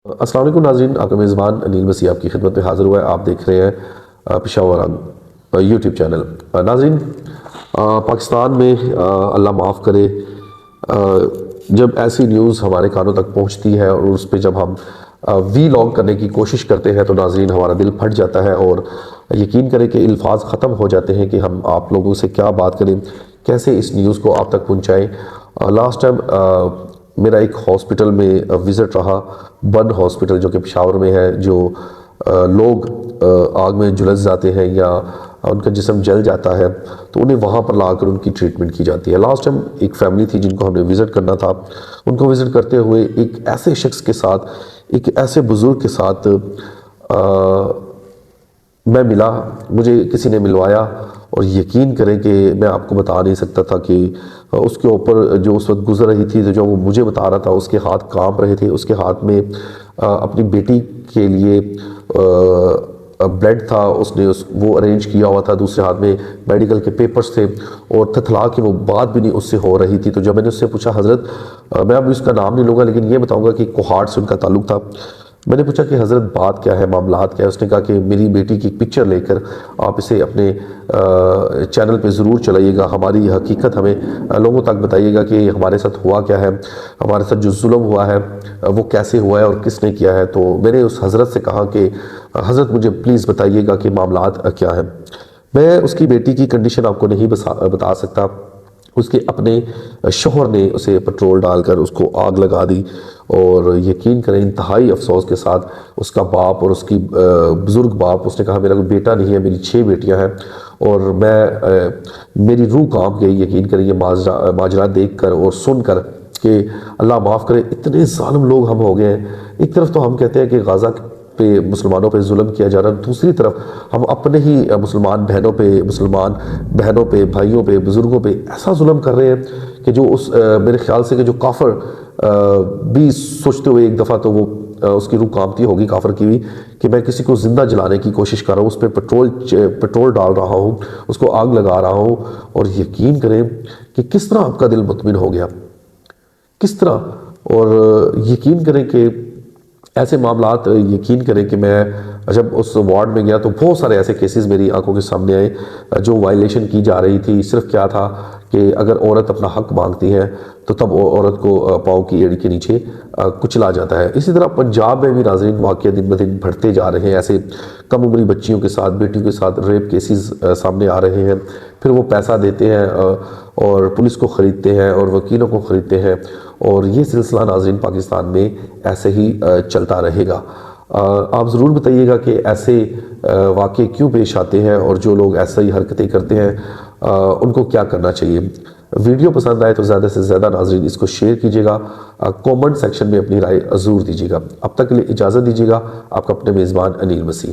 अस्सलाम वालेकुम नाज़रीन, आपका मेज़बान अनील मसीह आपकी खिदमत में हाज़िर हुआ है। आप देख रहे हैं पेशावर यूट्यूब चैनल। नाज़रीन, पाकिस्तान में अल्लाह माफ़ करे, जब ऐसी न्यूज़ हमारे कानों तक पहुंचती है और उस पर जब हम वी लॉग करने की कोशिश करते हैं तो नाज़रीन हमारा दिल फट जाता है और यकीन करें कि अल्फाज ख़त्म हो जाते हैं कि हम आप लोगों से क्या बात करें, कैसे इस न्यूज़ को आप तक पहुँचाएँ। लास्ट टाइम मेरा एक हॉस्पिटल में विज़िट रहा, बन हॉस्पिटल जो कि पेशावर में है। जो लोग आग में झुलस जाते हैं या उनका जिस्म जल जाता है तो उन्हें वहाँ पर लाकर उनकी ट्रीटमेंट की जाती है। लास्ट टाइम एक फैमिली थी जिनको हमने विज़िट करना था, उनको विज़िट करते हुए एक ऐसे शख्स के साथ, एक ऐसे बुज़ुर्ग के साथ मैं मिला, मुझे किसी ने मिलवाया और यकीन करें कि मैं आपको बता नहीं सकता था कि उसके ऊपर जो उस वक्त गुजर रही थी, तो जो वो मुझे बता रहा था, उसके हाथ कांप रहे थे। उसके हाथ में अपनी बेटी के लिए ब्लड था, उसने वो अरेंज किया हुआ था। दूसरे हाथ में मेडिकल के पेपर्स थे और थथला के वो बात भी नहीं उससे हो रही थी। तो जब मैंने उससे पूछा, हज़रत, मैं अब इसका नाम नहीं लूँगा लेकिन ये बताऊँगा कि कोहाट से उनका ताल्लुक़ था। मैंने पूछा कि हज़रत बात क्या है, मामलात क्या है। उसने कहा कि मेरी बेटी की पिक्चर लेकर आप इसे अपने चैनल पे ज़रूर चलाइएगा, हमारी हकीकत हमें लोगों तक बताइएगा कि हमारे साथ हुआ क्या है, हमारे साथ जो जुल्म हुआ है वो कैसे हुआ है और किसने किया है। तो मैंने उस हज़रत से कहा कि हज़रत मुझे प्लीज़ बताइएगा कि मामलात क्या है। मैं उसकी बेटी की कंडीशन आपको नहीं बता सकता। उसके अपने शोहर ने उसे पेट्रोल डालकर उसको आग लगा दी और यकीन करें इंतहाई अफसोस के साथ उसका बाप और उसकी बुज़ुर्ग बाप, उसने कहा मेरा कोई बेटा नहीं है, मेरी 6 बेटियां हैं। और मेरी रूह कांप गई, यकीन करें ये माजरा देख कर और सुन कर कि अल्लाह माफ़ करे इतने ज़ालिम लोग हम हो गए हैं। एक तरफ तो हम कहते हैं कि गाज़ा पे मुसलमानों पे जुल्म किया जा रहा है, दूसरी तरफ हम अपने ही मुसलमान बहनों पे, भाइयों पे, बुज़ुर्गों पे ऐसा जुल्म कर रहे हैं कि जो मेरे ख्याल से कि जो काफर भी सोचते हुए एक दफ़ा तो वो उसकी रूह कांपती होगी काफर की भी, कि मैं किसी को ज़िंदा जलाने की कोशिश कर रहा हूँ, उस पर पेट्रोल डाल रहा हूँ, उसको आग लगा रहा हूँ। और यकीन करें कि किस तरह आपका दिल मुतमिन हो गया, किस तरह। और यकीन करें कि ऐसे मामलात, यकीन करें कि मैं जब उस वार्ड में गया तो बहुत सारे ऐसे केसेस मेरी आंखों के सामने आए जो वायलेशन की जा रही थी। सिर्फ क्या था कि अगर औरत अपना हक मांगती है तो तब औरत को पाँव की एड़ी के नीचे कुचला जाता है। इसी तरह पंजाब में भी नाज़रीन वाक़या दिन ब दिन बढ़ते जा रहे हैं। ऐसे कम उम्री बच्चियों के साथ, बेटियों के साथ रेप केसेस सामने आ रहे हैं। फिर वो पैसा देते हैं और पुलिस को ख़रीदते हैं और वकीलों को ख़रीदते हैं और ये सिलसिला नाज़रीन पाकिस्तान में ऐसे ही चलता रहेगा। आप ज़रूर बताइएगा कि ऐसे वाक़े क्यों पेश आते हैं और जो लोग ऐसी हरकतें करते हैं उनको क्या करना चाहिए। वीडियो पसंद आए तो ज़्यादा से ज़्यादा नाज़रीन इसको शेयर कीजिएगा, कमेंट सेक्शन में अपनी राय ज़रूर दीजिएगा। अब तक के लिए इजाज़त दीजिएगा। आपका अपने मेज़बान अनील मसीह।